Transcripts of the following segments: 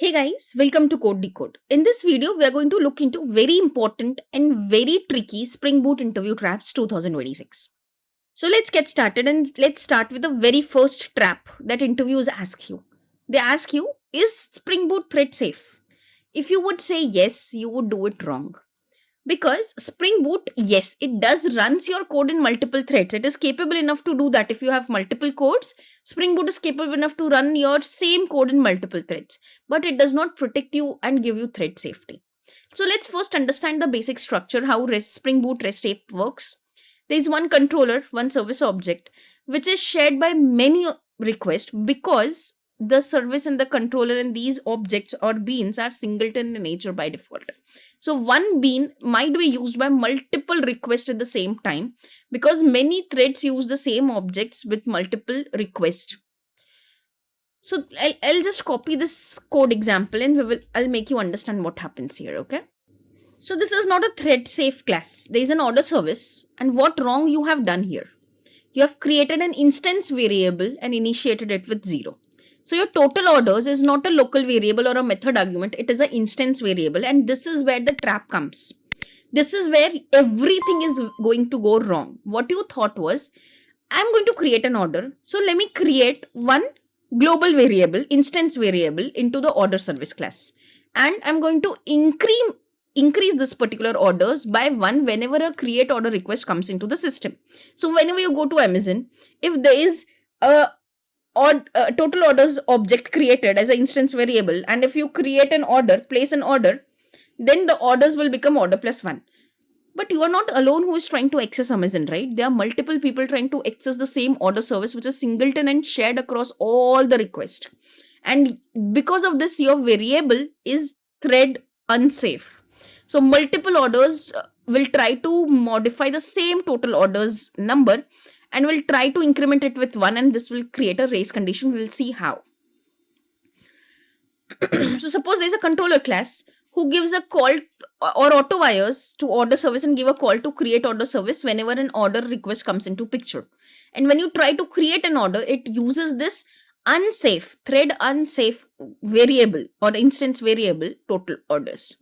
Hey guys, welcome to Code Decode. In this video, we are going to look into very important and very tricky Spring Boot interview traps 2026. So let's get started and let's start with the very first trap that interviews ask you. They ask you, is Spring Boot thread safe? If you would say yes, you would do it wrong. Because Spring Boot, yes, it does runs your code in multiple threads. It is capable enough to do that. If you have multiple codes, Spring Boot is capable enough to run your same code in multiple threads. But it does not protect you and give you thread safety. So let's first understand the basic structure, how Spring Boot REST app works. There is one controller, one service object, which is shared by many requests because the service and the controller and these objects or beans are singleton in nature by default. So one bean might be used by multiple requests at the same time because many threads use the same objects with multiple requests. So I'll just copy this code example and I'll make you understand what happens here, okay? So this is not a thread safe class. There is an order service, and what wrong you have done here? You have created an instance variable and initiated it with 0. So your total orders is not a local variable or a method argument, it is an instance variable, and this is where the trap comes. This is where everything is going to go wrong. What you thought was, I'm going to create an order, so let me create one global variable, instance variable into the order service class, and I'm going to increase this particular orders by 1 whenever a create order request comes into the system. So whenever you go to Amazon, if there is a total orders object created as an instance variable, and if you create an order, place an order, then the orders will become order plus 1. But you are not alone who is trying to access Amazon, right? There are multiple people trying to access the same order service, which is singleton and shared across all the requests. And because of this, your variable is thread unsafe. So multiple orders will try to modify the same total orders number and will try to increment it with 1, and this will create a race condition. We'll see how. So suppose there's a controller class who gives a call or auto wires to order service and give a call to create order service whenever an order request comes into picture. And when you try to create an order, it uses this thread unsafe variable or instance variable total orders.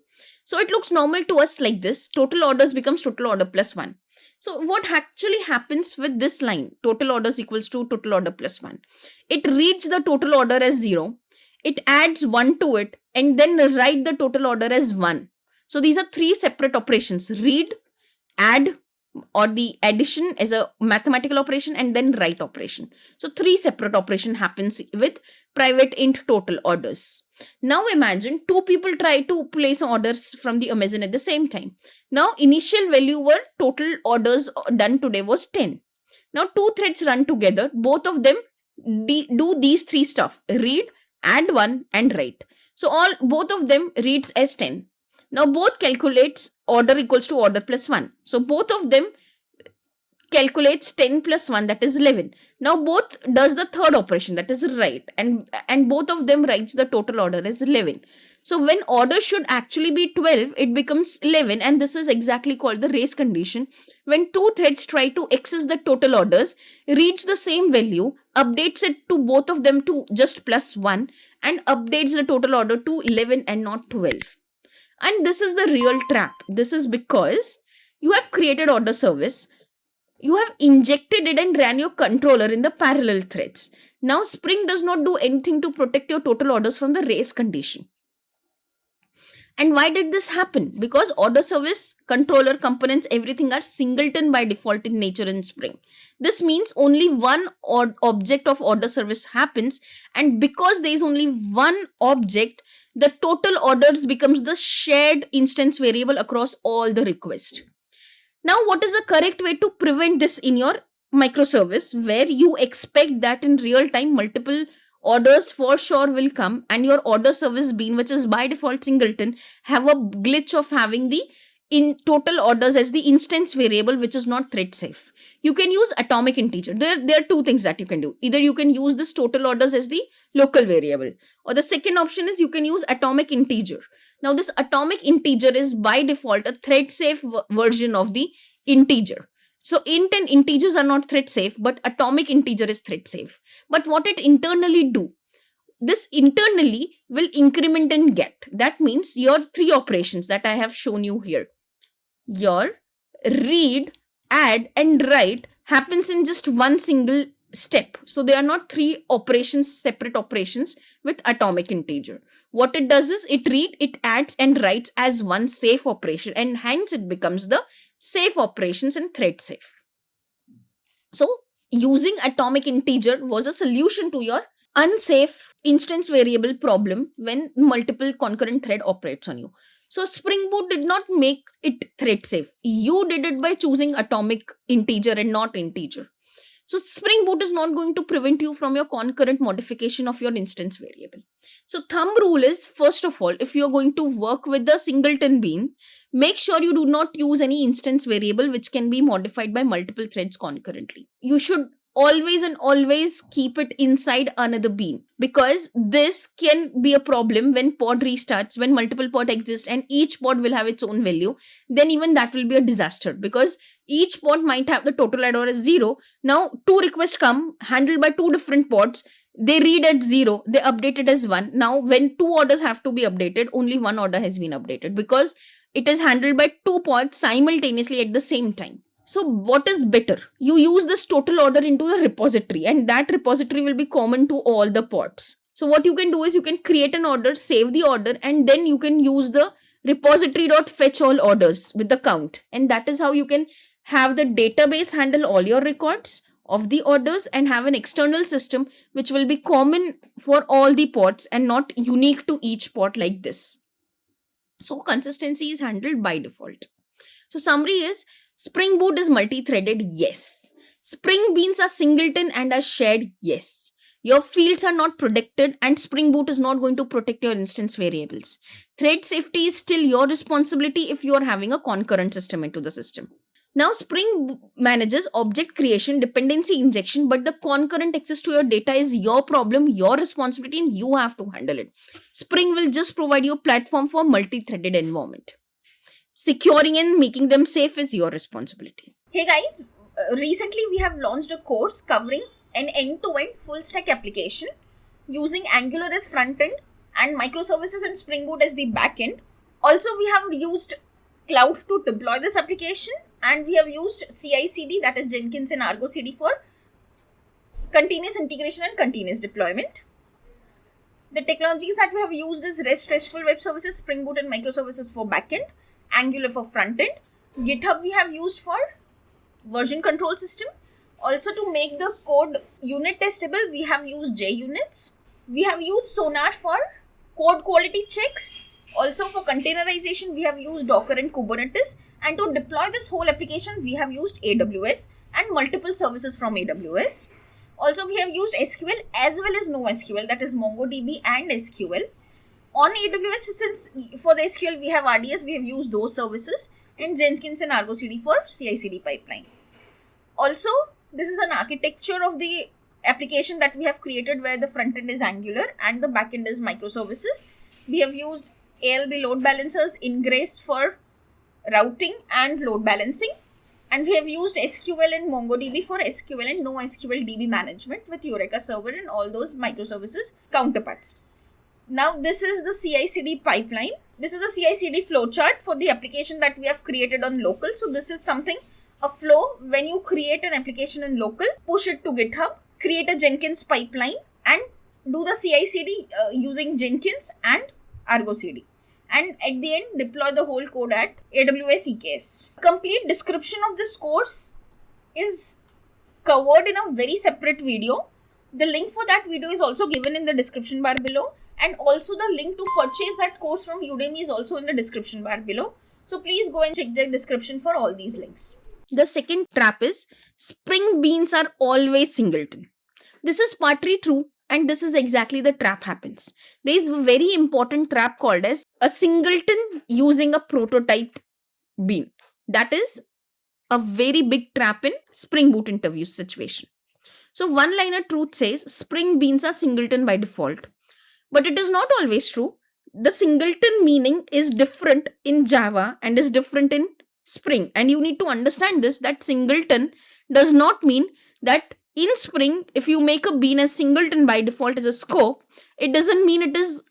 So it looks normal to us like this. Total orders becomes total order plus 1. So what actually happens with this line, total orders equals to total order plus 1? It reads the total order as 0. It adds 1 to it and then write the total order as 1. So these are 3 separate operations: read, add, or the addition is a mathematical operation, and then write operation. So 3 separate operation happens with private int total orders. Now imagine 2 people try to place orders from the Amazon at the same time. Now initial value were total orders done today was 10. Now 2 threads run together. Both of them do these 3 stuff: read, add 1 and write. So both of them reads as 10. Now both calculates order equals to order plus 1. So both of them calculates 10 plus 1, that is 11. Now both does the third operation, that is write, and both of them writes the total order as 11. So when order should actually be 12, it becomes 11, and this is exactly called the race condition. When 2 threads try to access the total orders, reads the same value, updates it to both of them to just plus 1, and updates the total order to 11 and not 12. And this is the real trap. This is because you have created order service, you have injected it and ran your controller in the parallel threads. Now Spring does not do anything to protect your total orders from the race condition. And why did this happen? Because order service, controller, components, everything are singleton by default in nature in Spring. This means only one object of order service happens, and because there is only one object, the total orders becomes the shared instance variable across all the requests. Now, what is the correct way to prevent this in your microservice, where you expect that in real time multiple orders for sure will come, and your order service bean, which is by default singleton, have a glitch of having the in total orders as the instance variable, which is not thread safe? You can use atomic integer. There are 2 things that you can do. Either you can use this total orders as the local variable, or the second option is you can use atomic integer. Now this atomic integer is by default a thread safe version of the integer. So int and integers are not thread safe, but atomic integer is thread safe. But what it internally do? this internally will increment and get. That means your three operations that I have shown you here, your read, add, and write happens in just one single step. So they are not three operations, separate operations with atomic integer. What it does is it read, it adds, and writes as one safe operation, and hence it becomes the safe operations and thread safe. So using atomic integer was a solution to your unsafe instance variable problem when multiple concurrent thread operates on you. So Spring Boot did not make it thread safe. You did it by choosing atomic integer and not integer. So Spring Boot is not going to prevent you from your concurrent modification of your instance variable. So thumb rule is, first of all, if you're going to work with the singleton bean, make sure you do not use any instance variable which can be modified by multiple threads concurrently. You should always keep it inside another bean, because this can be a problem when pod restarts, when multiple pod exist and each pod will have its own value. Then even that will be a disaster, because each pod might have the total addr as 0. Now two requests come handled by two different pods. They read at 0, they update it as 1. Now when two orders have to be updated, only one order has been updated, because it is handled by two pods simultaneously at the same time. So what is better? You use this total order into the repository, and that repository will be common to all the pods. So what you can do is you can create an order, save the order, and then you can use the repository.fetch all orders with the count. And that is how you can have the database handle all your records of the orders and have an external system which will be common for all the pods and not unique to each pod like this. So consistency is handled by default. So summary is, Spring Boot is multi-threaded, yes. Spring Beans are singleton and are shared, yes. Your fields are not protected and Spring Boot is not going to protect your instance variables. Thread safety is still your responsibility if you are having a concurrent system into the system. Now Spring manages object creation, dependency injection, but the concurrent access to your data is your problem, your responsibility, and you have to handle it. Spring will just provide you a platform for multi-threaded environment. Securing and making them safe is your responsibility. Hey guys, recently we have launched a course covering an end-to-end full-stack application using Angular as front-end and microservices and Spring Boot as the back-end. Also, we have used Cloud to deploy this application, and we have used CI/CD, that is Jenkins and Argo CD, for continuous integration and continuous deployment. The technologies that we have used is REST, RESTful web services, Spring Boot and microservices for backend, Angular for front-end. GitHub we have used for version control system. Also, to make the code unit testable, we have used JUnits. We have used Sonar for code quality checks. Also, for containerization, we have used Docker and Kubernetes. And to deploy this whole application, we have used AWS and multiple services from AWS. Also, we have used SQL as well as NoSQL, that is MongoDB and SQL. On AWS, since for the SQL we have RDS, we have used those services, and Jenkins and Argo CD for CI/CD pipeline. Also, this is an architecture of the application that we have created where the front end is Angular and the back end is microservices. We have used ALB load balancers, Ingress for routing and load balancing. And we have used SQL and MongoDB for SQL and NoSQL DB management with Eureka Server and all those microservices counterparts. Now, this is the CI/CD pipeline. This is the CI/CD flowchart for the application that we have created on local. So this is something, a flow when you create an application in local, push it to GitHub, create a Jenkins pipeline and do the CI/CD using Jenkins and Argo CD. And at the end, deploy the whole code at AWS EKS. Complete description of this course is covered in a very separate video. The link for that video is also given in the description bar below. And also the link to purchase that course from Udemy is also in the description bar below. So please go and check the description for all these links. The second trap is Spring Beans are always singleton. This is partly true, and this is exactly the trap happens. There is a very important trap called as a singleton using a prototype bean. That is a very big trap in Spring Boot interview situation. So one-liner truth says Spring Beans are singleton by default. But it is not always true. The singleton meaning is different in Java and is different in Spring. And you need to understand this, that singleton does not mean that In Spring, if you make a bean as singleton by default as a scope, it doesn't mean it is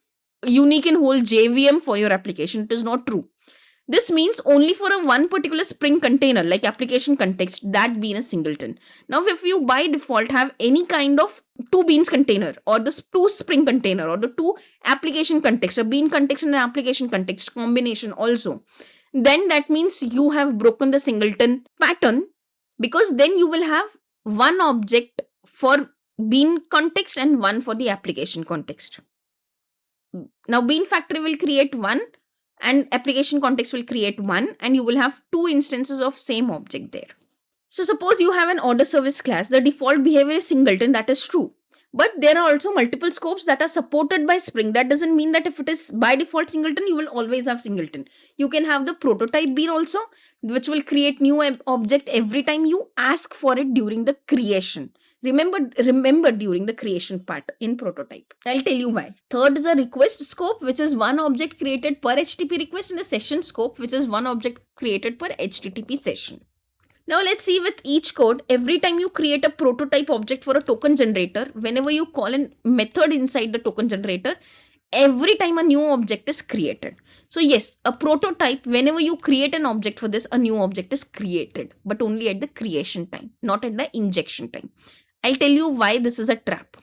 unique in whole JVM for your application. It is not true. This means only for a one particular Spring container, like application context, that bean is singleton. Now, if you by default have any kind of two beans container, or the two Spring container, or the two application context, a bean context and an application context combination also, then that means you have broken the singleton pattern, because then you will have one object for bean context and one for the application context. Now, bean factory will create one and application context will create one, and you will have two instances of same object there. So suppose you have an order service class, the default behavior is singleton, that is true. But there are also multiple scopes that are supported by Spring. That doesn't mean that if it is by default singleton, you will always have singleton. You can have the prototype bean also, which will create new object every time you ask for it during the creation. Remember during the creation part in prototype. I'll tell you why. Third is a request scope, which is one object created per HTTP request, and the session scope, which is one object created per HTTP session. Now let's see with each code. Every time you create a prototype object for a token generator, whenever you call a method inside the token generator, every time a new object is created. So yes, a prototype, whenever you create an object for this, a new object is created, but only at the creation time, not at the injection time. I'll tell you why this is a trap.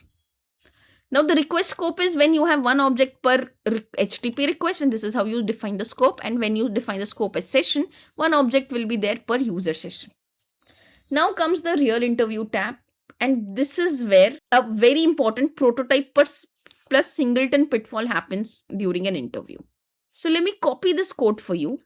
Now the request scope is when you have one object per HTTP request, and this is how you define the scope. And when you define the scope as session, one object will be there per user session. Now comes the real interview tab, and this is where a very important prototype plus singleton pitfall happens during an interview. So let me copy this code for you.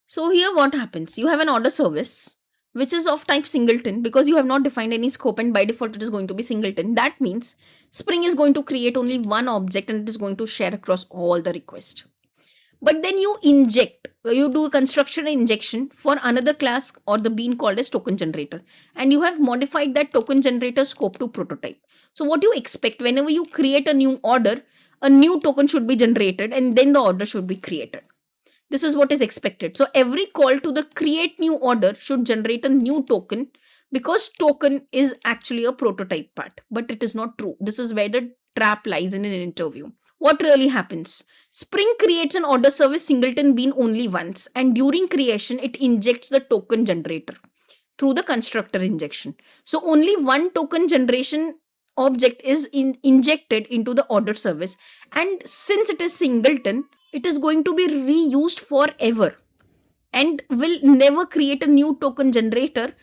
So here what happens, you have an order service which is of type singleton because you have not defined any scope, and by default it is going to be singleton. That means Spring is going to create only one object and it is going to share across all the requests. But then you do a construction injection for another class or the bean called as token generator, and you have modified that token generator scope to prototype. So what you expect, whenever you create a new order, a new token should be generated and then the order should be created. This is what is expected. So every call to the create new order should generate a new token, because token is actually a prototype part, but it is not true. This is where the trap lies in an interview. What really happens? Spring creates an order service singleton bean only once, and during creation, it injects the token generator through the constructor injection. So only one token generation object is injected into the order service, and since it is singleton, it is going to be reused forever and will never create a new token generator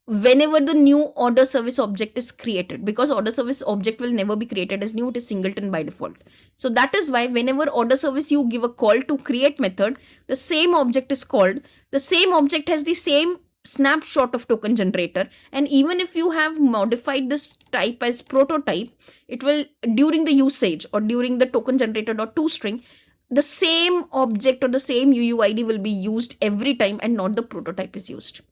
whenever the new order service object is created, because order service object will never be created as new, it is singleton by default. So that is why whenever order service you give a call to create method, the same object is called, the same object has the same snapshot of token generator, and even if you have modified this type as prototype, it will during the usage or during the token generator.toString, the same object or the same UUID will be used every time and not the prototype is used.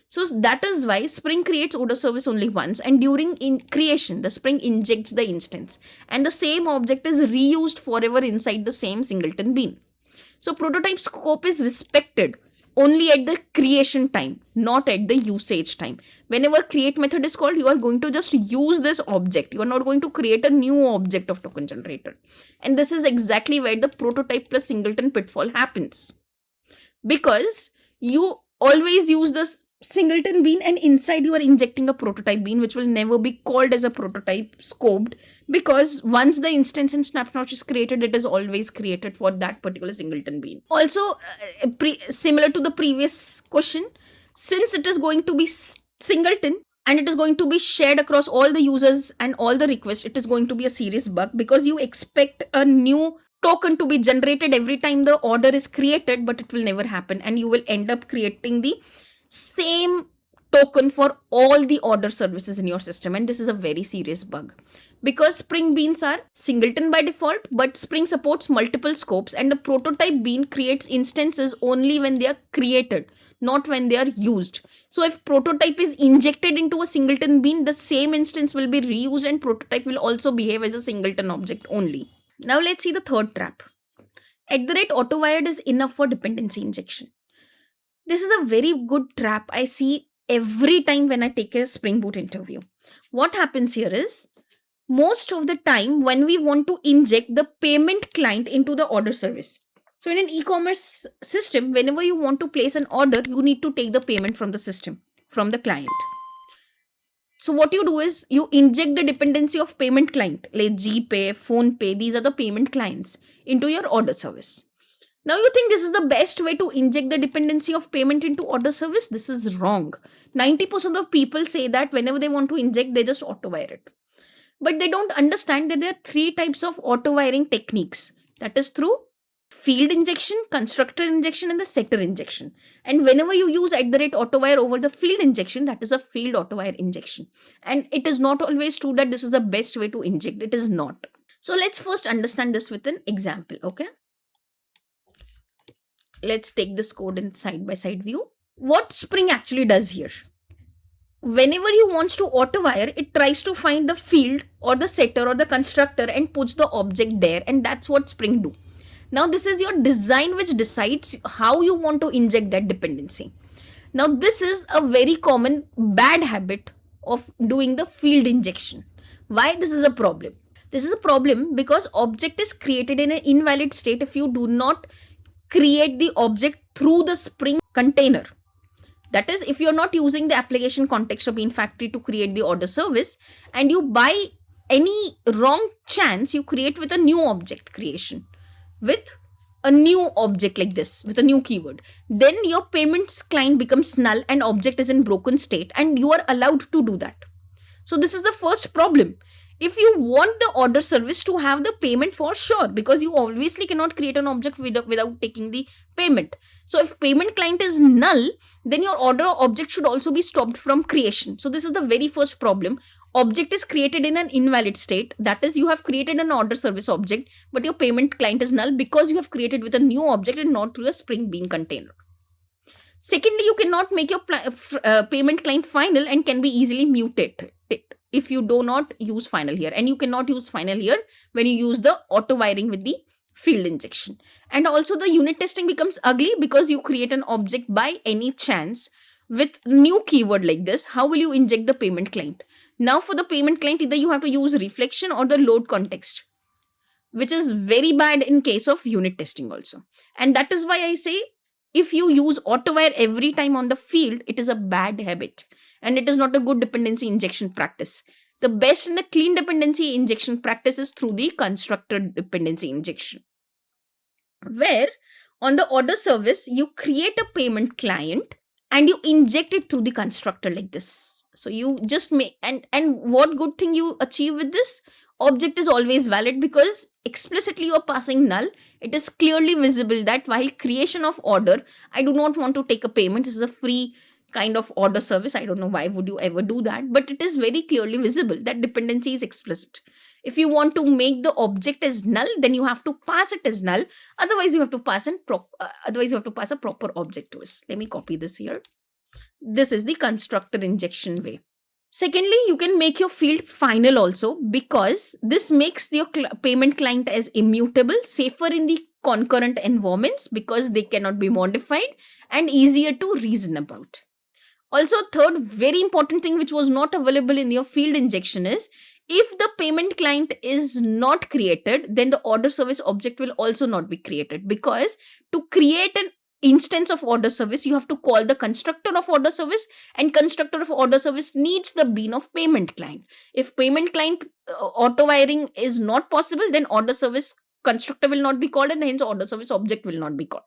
So that is why Spring creates order service only once, and during creation, the Spring injects the instance and the same object is reused forever inside the same singleton bean. So prototype scope is respected only at the creation time, not at the usage time. Whenever create method is called, you are going to just use this object. You are not going to create a new object of token generator. And this is exactly where the prototype plus singleton pitfall happens. Because you always use this singleton bean and inside you are injecting a prototype bean, which will never be called as a prototype scoped, because once the instance and snapshot is created, it is always created for that particular singleton bean. Also, similar to the previous question, since it is going to be singleton and it is going to be shared across all the users and all the requests, it is going to be a serious bug, because you expect a new token to be generated every time the order is created, but it will never happen, and you will end up creating the same token for all the order services in your system, and this is a very serious bug, because Spring beans are singleton by default, but Spring supports multiple scopes, and the prototype bean creates instances only when they are created, not when they are used. So if prototype is injected into a singleton bean, the same instance will be reused and prototype will also behave as a singleton object only. Now let's see the third trap. @autowired is enough for dependency injection. This is a very good trap I see every time when I take a Spring Boot interview. What happens here is, most of the time when we want to inject the payment client into the order service. So in an e-commerce system, whenever you want to place an order, you need to take the payment from the system, from the client. So what you do is you inject the dependency of payment client, like GPay, PhonePe, these are the payment clients, into your order service. Now you think this is the best way to inject the dependency of payment into order service? This is wrong. 90% of people say that whenever they want to inject, they just auto wire it. But they don't understand that there are three types of auto wiring techniques. That is through field injection, constructor injection, and the setter injection. And whenever you use @AutoWire over the field injection, that is a field auto wire injection. And it is not always true that this is the best way to inject. It is not. So let's first understand this with an example, okay? Let's take this code in side-by-side view. What Spring actually does here, whenever you wants to auto wire, it tries to find the field or the setter or the constructor and puts the object there, and that's what Spring do. Now this is your design which decides how you want to inject that dependency. Now this is a very common bad habit of doing the field injection. Why this is a problem? This is a problem because object is created in an invalid state if you do not create the object through the Spring container. That is, if you're not using the application context of Bean Factory to create the order service, and you by any wrong chance you create with a new object creation, with a new object like this, with a new keyword, then your payments client becomes null and object is in broken state, and you are allowed to do that. So this is the first problem. If you want the order service to have the payment for sure, because you obviously cannot create an object without taking the payment. So if payment client is null, then your order object should also be stopped from creation. So this is the very first problem. Object is created in an invalid state. That is, you have created an order service object, but your payment client is null because you have created with a new object and not through the Spring Bean container. Secondly, you cannot make your payment client final and can be easily muted if you do not use final here. And you cannot use final here when you use the auto wiring with the field injection. And also the unit testing becomes ugly because you create an object by any chance with new keyword like this. How will you inject the payment client? Now for the payment client, either you have to use reflection or the load context, which is very bad in case of unit testing also. And that is why I say, if you use auto wire every time on the field, it is a bad habit and it is not a good dependency injection practice. The best and the clean dependency injection practice is through the constructor dependency injection, where on the order service, you create a payment client and you inject it through the constructor like this. So you just make, and what good thing you achieve with this? Object is always valid because explicitly you are passing null. It is clearly visible that while creation of order, I do not want to take a payment. This is a free kind of order service. I don't know why would you ever do that, but it is very clearly visible that dependency is explicit. If you want to make the object as null, then you have to pass it as null. Otherwise, you have to pass a proper object to it. Let me copy this here. This is the constructor injection way. Secondly, you can make your field final also, because this makes your payment client as immutable, safer in the concurrent environments because they cannot be modified, and easier to reason about. Also, third very important thing which was not available in your field injection is, if the payment client is not created, then the order service object will also not be created, because to create an instance of order service, you have to call the constructor of order service, and constructor of order service needs the bean of payment client. If payment client auto wiring is not possible, then order service constructor will not be called, and hence order service object will not be called,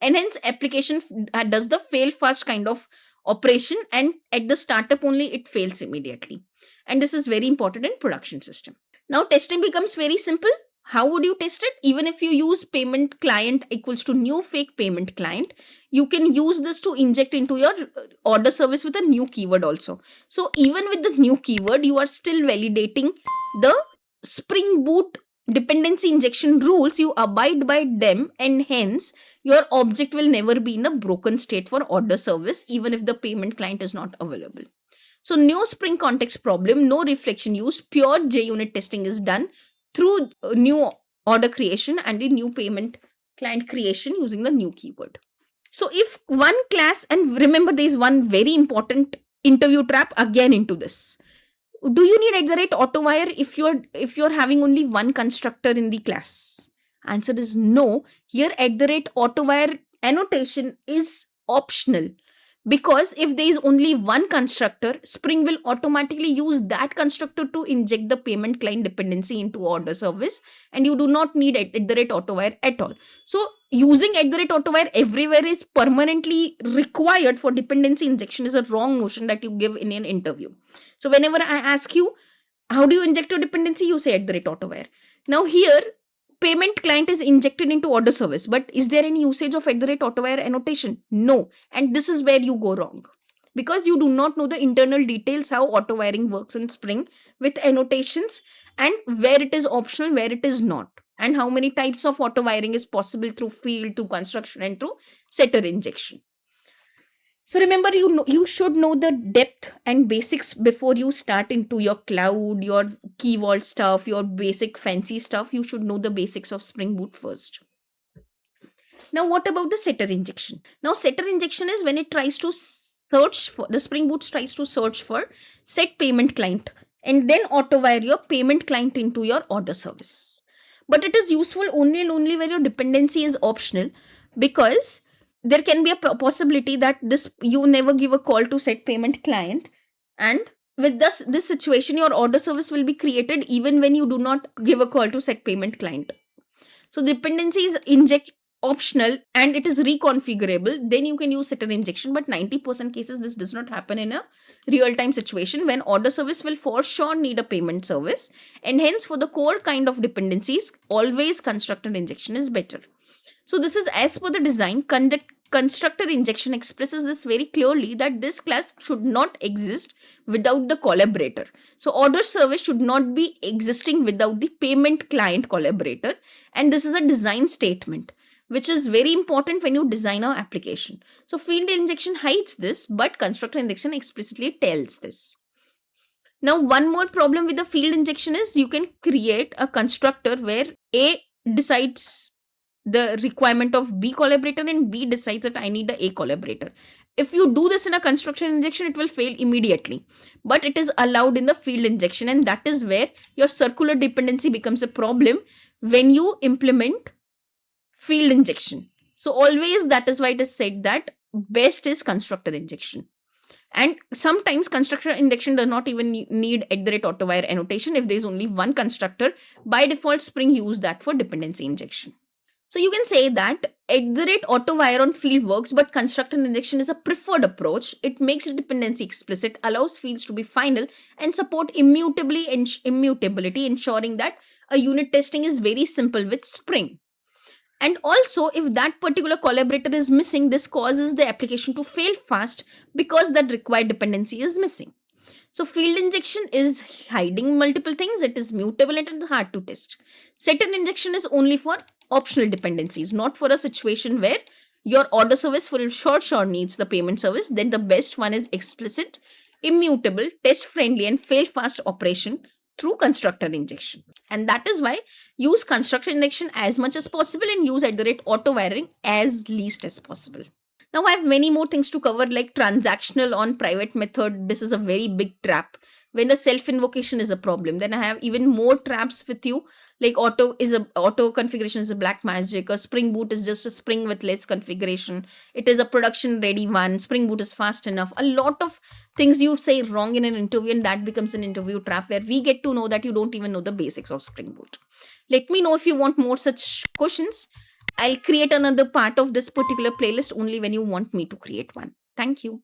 and hence application does the fail fast kind of operation, and at the startup only it fails immediately. And this is very important in production system. Now testing becomes very simple. How would you test it? Even if you use payment client equals to new fake payment client, you can use this to inject into your order service with a new keyword also. So even with the new keyword, you are still validating the Spring Boot dependency injection rules. You abide by them, and hence your object will never be in a broken state for order service, even if the payment client is not available. So no Spring context problem, no reflection use, pure JUnit testing is done through new order creation and the new payment client creation using the new keyword. So if one class, and remember there is one very important interview trap again into this. Do you need at the rate AutoWire if you're having only one constructor in the class? Answer is no. Here at the rate AutoWire annotation is optional, because if there is only one constructor, Spring will automatically use that constructor to inject the payment client dependency into order service, and you do not need at the rate AutoWire at all. So using at the rate AutoWire everywhere is permanently required for dependency injection is a wrong notion that you give in an interview. So whenever I ask you, how do you inject your dependency, you say at the rate AutoWire. Now here, payment client is injected into order service, but is there any usage of at the rate AutoWire annotation? No. And this is where you go wrong, because you do not know the internal details how auto wiring works in Spring with annotations, and where it is optional, where it is not, and how many types of auto wiring is possible through field, through construction, and through setter injection. So remember, you should know the depth and basics before you start into your cloud, your key vault stuff, your basic fancy stuff. You should know the basics of Spring Boot first. Now, what about the setter injection? Now, setter injection is when it tries to search for, the Spring Boot tries to search for set payment client and then auto wire your payment client into your order service. But it is useful only and only where your dependency is optional, because there can be a possibility that you never give a call to set payment client, and with this situation your order service will be created even when you do not give a call to set payment client. So dependency is inject optional and it is reconfigurable, then you can use setter injection. But 90% cases this does not happen in a real-time situation, when order service will for sure need a payment service, and hence for the core kind of dependencies always constructor injection is better. So this is as per the design. Constructor injection expresses this very clearly, that this class should not exist without the collaborator. So order service should not be existing without the payment client collaborator, and this is a design statement which is very important when you design our application. So field injection hides this, but constructor injection explicitly tells this. Now one more problem with the field injection is you can create a constructor where A decides the requirement of B collaborator and B decides that I need the A collaborator. If you do this in a constructor injection, it will fail immediately. But it is allowed in the field injection, and that is where your circular dependency becomes a problem when you implement field injection. So always, that is why it is said that best is constructor injection. And sometimes constructor injection does not even need at the rate AutoWire annotation. If there is only one constructor, by default Spring use that for dependency injection. So you can say that at the rate AutoWire on field works, but constructor injection is a preferred approach. It makes the dependency explicit, allows fields to be final, and support immutability, ensuring that a unit testing is very simple with Spring. And also, if that particular collaborator is missing, this causes the application to fail fast because that required dependency is missing. So field injection is hiding multiple things. It is mutable and it is hard to test. Setter injection is only for optional dependencies, not for a situation where your order service for sure needs the payment service. Then the best one is explicit, immutable, test friendly, and fail fast operation through constructor injection. And that is why use constructor injection as much as possible and use at the rate auto wiring as least as possible. Now I have many more things to cover, like transactional on private method. This is a very big trap. When the self invocation is a problem, then I have even more traps with you. Like auto configuration is a black magic. A Spring Boot is just a Spring with less configuration. It is a production ready one. Spring Boot is fast enough. A lot of things you say wrong in an interview, and that becomes an interview trap where we get to know that you don't even know the basics of Spring Boot. Let me know if you want more such questions. I'll create another part of this particular playlist only when you want me to create one. Thank you.